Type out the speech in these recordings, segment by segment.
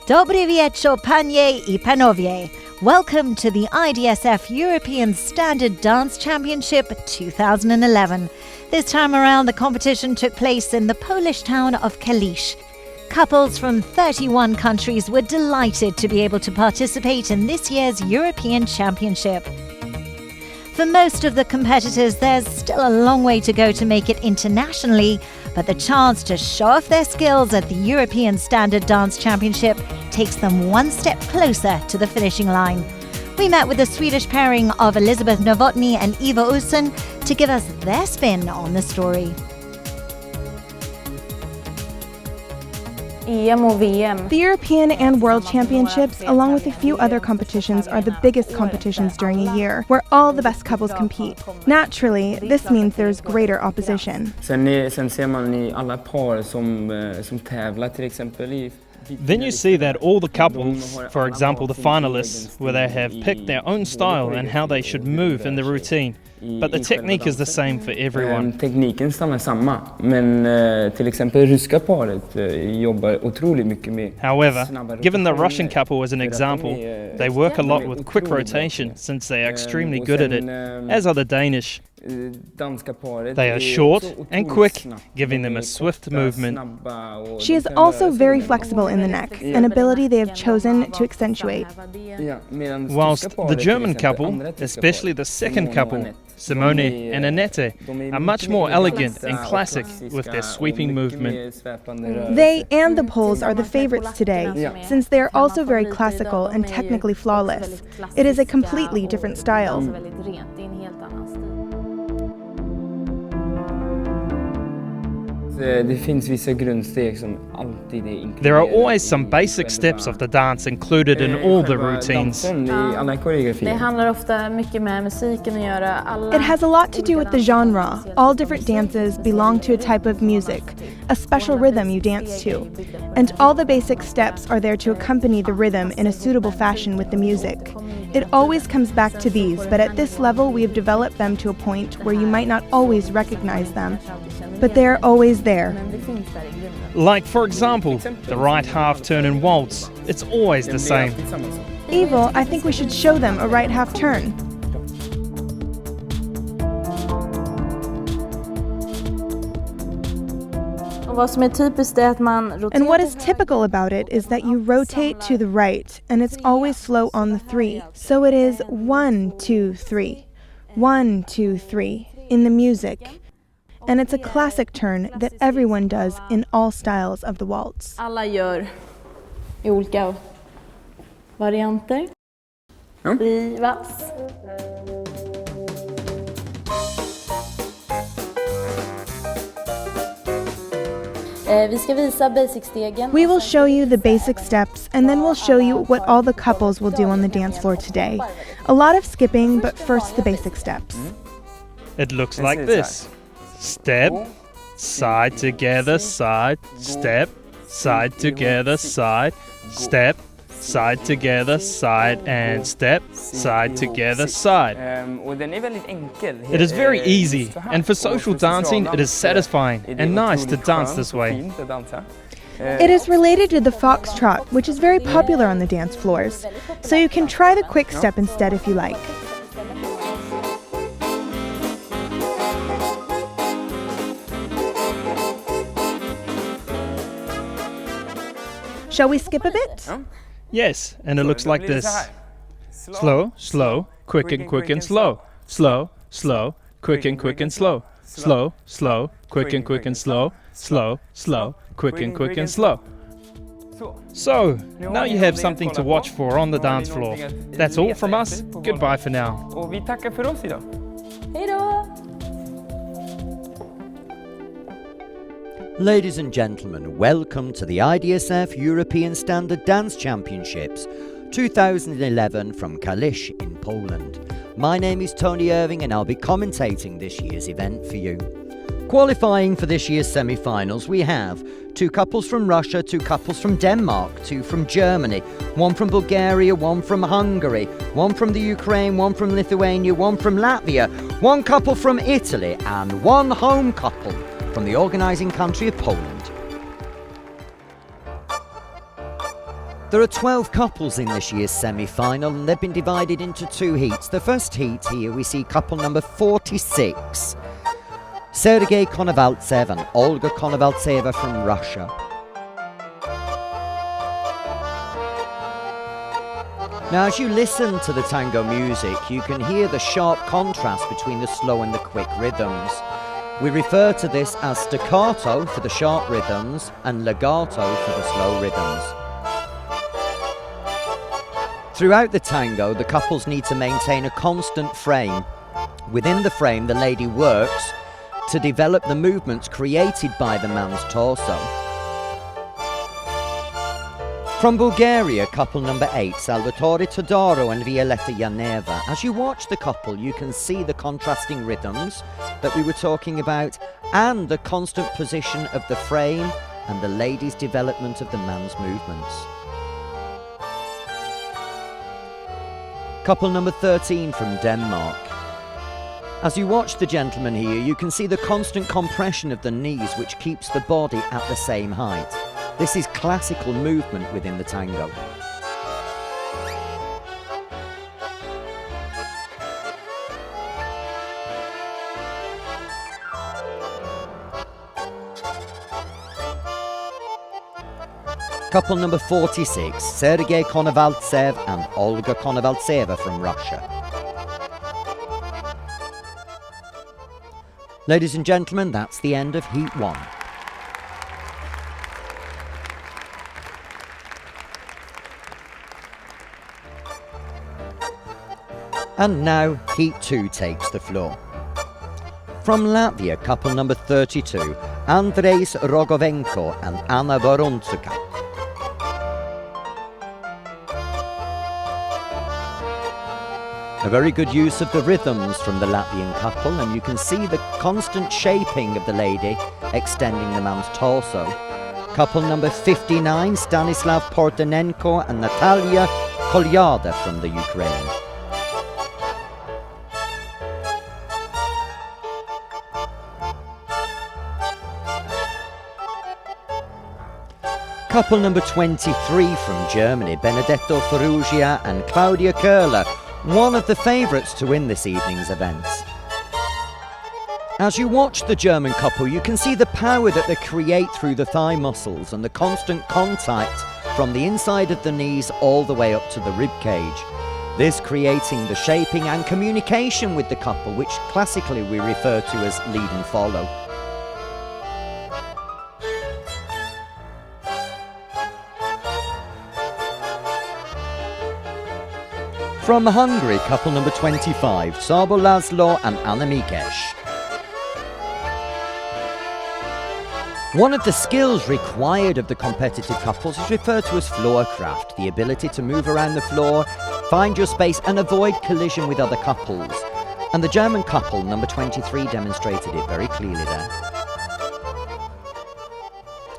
Dobry wieczór, panie I panowie. Welcome to the IDSF European Standard Dance Championship 2011. This time around, the competition took place in the Polish town of Kalisz. Couples from 31 countries were delighted to be able to participate in this year's European Championship. For most of the competitors, there's still a long way to go to make it internationally, but the chance to show off their skills at the European Standard Dance Championship takes them one step closer to the finishing line. We met with the Swedish pairing of Elizabeth Novotny and Eva Olsson to give us their spin on the story. The European and World Championships, along with a few other competitions, are the biggest competitions during a year, where all the best couples compete. Naturally, this means there's greater opposition. Then you see that all the couples, for example the finalists, where they have picked their own style and how they should move in the routine. But the technique is the same for everyone. Tekniken stannar samma, men till exempel ryska paret jobbar otroligt mycket med. However, given the Russian couple as an example, they work a lot with quick rotation since they are extremely good at it, as are the Danish. They are short and quick, giving them a swift movement. She is also very flexible in the neck, an ability they have chosen to accentuate. Whilst the German couple, especially the second couple, Simone and Annette, are much more elegant and classic with their sweeping movement. They and the Poles are the favorites today, since they are also very classical and technically flawless. It is a completely different style. There are always some basic steps of the dance included in all the routines. It has a lot to do with the genre. All different dances belong to a type of music, a special rhythm you dance to. And all the basic steps are there to accompany the rhythm in a suitable fashion with the music. It always comes back to these, but at this level we have developed them to a point where you might not always recognize them. But they are always there. Like, for example, the right half turn in waltz. It's always the same. Evil, I think we should show them a right half turn. And what is typical about it is that you rotate to the right, and it's always slow on the 3. So it is 1, 2, 3, 1, 2, 3 in the music. And it's a classic turn that everyone does in all styles of the waltz. Alla gör i olika varianter. I waltz. We will show you the basic steps, and then we'll show you what all the couples will do on the dance floor today. A lot of skipping, but first the basic steps. It looks like this. Step, side together, side, step, side together, side, step, side together, side, and step, side together, side. It is very easy, and for social dancing it is satisfying and nice to dance this way. It is related to the foxtrot, which is very popular on the dance floors, so you can try the quick step instead if you like. Shall we skip a bit? Yes, and it looks like this. Slow, slow, quick and slow. Slow, slow, quick and slow. Slow, slow, quick and slow. Slow, slow, quick and slow. So, now you have something to watch for on the dance floor. That's all from us. Goodbye for now. Hej då! Ladies and gentlemen, welcome to the IDSF European Standard Dance Championships 2011 from Kalisz in Poland. My name is Tony Irving and I'll be commentating this year's event for you. Qualifying for this year's semi-finals we have 2 couples from Russia, 2 couples from Denmark, 2 from Germany, 1 from Bulgaria, 1 from Hungary, 1 from the Ukraine, 1 from Lithuania, 1 from Latvia, 1 couple from Italy and 1 home couple from the organising country of Poland. There are 12 couples in this year's semi-final and they've been divided into 2 heats. The first heat here we see couple number 46, Sergei Konovaltsev and Olga Konovaltseva from Russia. Now as you listen to the tango music, you can hear the sharp contrast between the slow and the quick rhythms. We refer to this as staccato for the sharp rhythms and legato for the slow rhythms. Throughout the tango, the couples need to maintain a constant frame. Within the frame, the lady works to develop the movements created by the man's torso. From Bulgaria, couple number 8, Salvatore Todoro and Violetta Yaneva. As you watch the couple, you can see the contrasting rhythms that we were talking about and the constant position of the frame and the lady's development of the man's movements. Couple number 13 from Denmark. As you watch the gentleman here, you can see the constant compression of the knees which keeps the body at the same height. This is classical movement within the tango. Couple number 46, Sergei Konovaltsev and Olga Konovaltseva from Russia. Ladies and gentlemen, that's the end of Heat 1. And now Heat 2 takes the floor. From Latvia, couple number 32, Andrejs Rogovenko and Anna Vorontsika. A very good use of the rhythms from the Latvian couple, and you can see the constant shaping of the lady extending the man's torso. Couple number 59, Stanislav Portanenko and Natalia Kolyada from the Ukraine. Couple number 23 from Germany, Benedetto Ferrugia and Claudia Köhler, one of the favourites to win this evening's events. As you watch the German couple, you can see the power that they create through the thigh muscles and the constant contact from the inside of the knees all the way up to the rib cage. This creating the shaping and communication with the couple, which classically we refer to as lead and follow. From Hungary, couple number 25, Szabo Laszlo and Anna Mikes. One of the skills required of the competitive couples is referred to as floor craft, the ability to move around the floor, find your space and avoid collision with other couples. And the German couple, number 23, demonstrated it very clearly there.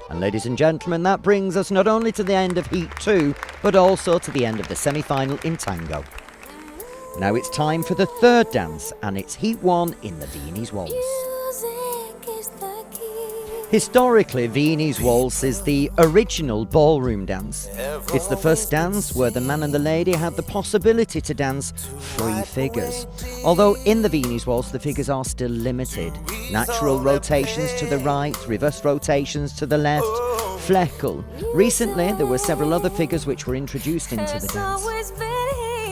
And ladies and gentlemen, that brings us not only to the end of Heat 2, but also to the end of the semi-final in Tango. Now it's time for the third dance, and it's Heat 1 in the Viennese waltz. Historically, Viennese waltz is the original ballroom dance. It's the first dance where the man and the lady had the possibility to dance 3 figures. Although in the Viennese waltz the figures are still limited. Natural rotations to the right, reverse rotations to the left, fleckel. Recently there were several other figures which were introduced into the dance.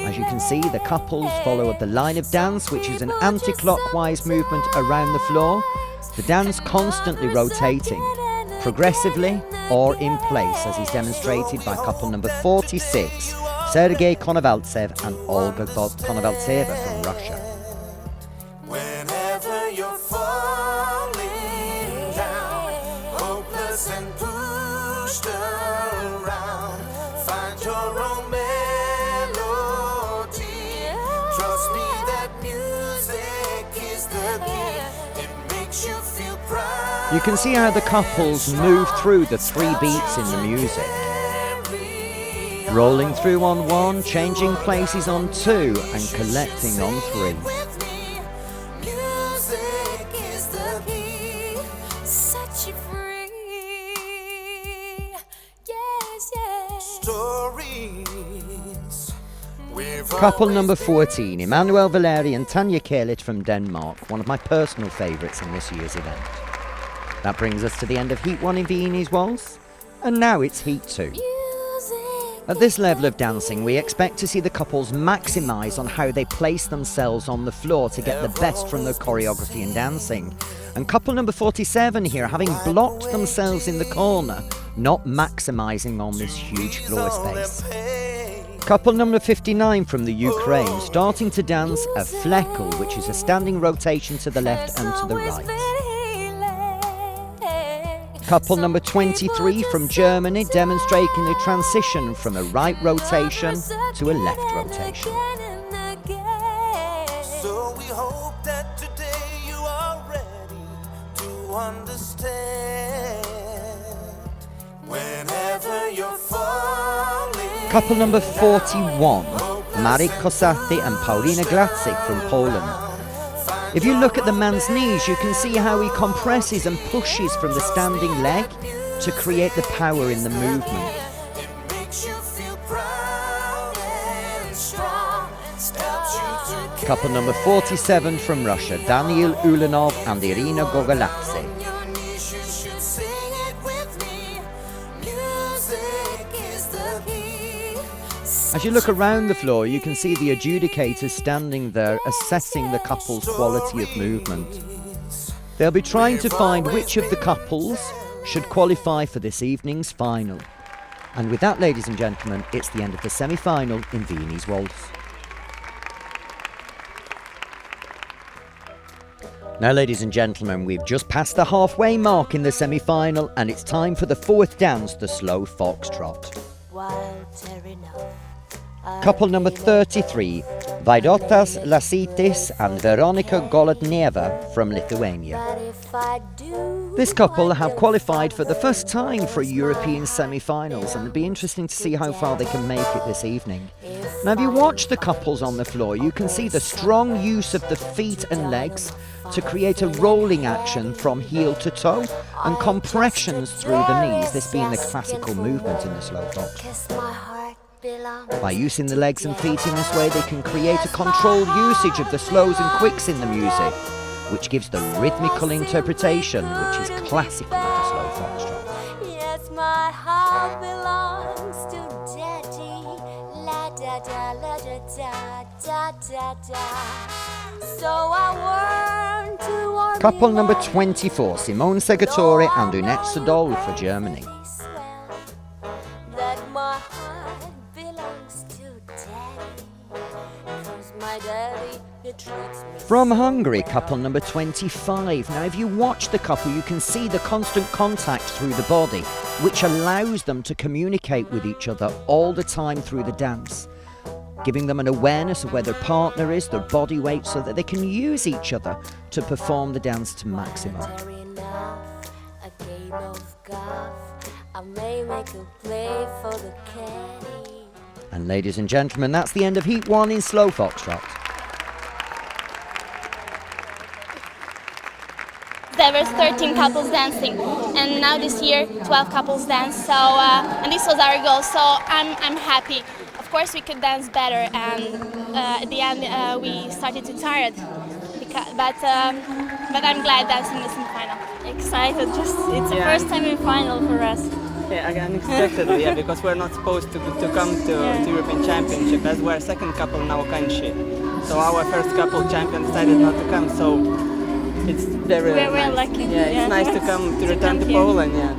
As you can see, the couples follow the line of dance, which is an anti-clockwise movement around the floor. The dance constantly rotating, progressively or in place, as is demonstrated by couple number 46, Sergei Konovaltsev and Olga Konovaltseva from Russia. Whenever you're falling down, hopeless and pushed around, find your own melody. Trust me, that music is the key. You can see how the couples move through the 3 beats in the music. Rolling through on 1, changing places on 2, and collecting on 3. stories. Couple number 14, Emmanuel Valeri and Tanja Kalisz from Denmark, one of my personal favourites in this year's event. That brings us to the end of Heat 1 in Viennese waltz, and now it's Heat 2. At this level of dancing, we expect to see the couples maximise on how they place themselves on the floor to get the best from their choreography and dancing. And couple number 47 here, having blocked themselves in the corner, not maximising on this huge floor space. Couple number 59 from the Ukraine, starting to dance a fleckle, which is a standing rotation to the left and to the right. Couple number 23 from Germany, demonstrating the transition from a right rotation to a left rotation. So we hope that today you are ready to understand. Whenever you're falling. Couple number 41, Marek Kosati and Paulina Glatzik from Poland. If you look at the man's knees, you can see how he compresses and pushes from the standing leg to create the power in the movement. It makes you feel proud and strong. Helps you to Couple number 47 from Russia, Daniil Ulanov and Irina Gogoladze. your knees. You should sing it with me. Music is the key. As you look around the floor, you can see the adjudicators standing there assessing the couple's quality of movement. They'll be trying to find which of the couples should qualify for this evening's final. And with that, ladies and gentlemen, it's the end of the semi-final in Viennese waltz. Now, ladies and gentlemen, we've just passed the halfway mark in the semi-final, and it's time for the fourth dance, the slow foxtrot. Couple number 33, Vaidotas Lasitis and Veronika Golodnieva from Lithuania. This couple have qualified for the first time for European semi-finals, and it'll be interesting to see how far they can make it this evening. Now, if you watch the couples on the floor, you can see the strong use of the feet and legs to create a rolling action from heel to toe and compressions through the knees, this being the classical movement in the slow fox. By using the legs and feet in this way, they can create a controlled usage of the slows and quicks in the music, which gives the rhythmical interpretation, which is classical of the slow foxtrot. Yes, my heart belongs to Daddy. La da da la da da da da. So I learned to walk. Couple number 24, Simone Segatore and Unette Sodol for Germany. That my heart belongs to Daddy. 'Cause my daddy, he treats me. From Hungary, couple number 25. Now, if you watch the couple, you can see the constant contact through the body, which allows them to communicate with each other all the time through the dance, giving them an awareness of where their partner is, their body weight, so that they can use each other to perform the dance to maximum. A game of golf. I may make a play for the caddy. And ladies and gentlemen, that's the end of Heat 1 in slow foxtrot. There was 13 couples dancing, and now this year 12 couples dance. So and this was our goal. So I'm happy. Of course, we could dance better, and at the end we started to tired. But I'm glad dancing in the semi-final. Excited, just it's the first time in final for us. Yeah, unexpectedly, yeah, because we're not supposed to come to European Championship, as we're second couple now country. So our first couple champion decided not to come, so it's very We're nice. lucky. Yeah, it's nice to come to return to here. Poland, yeah.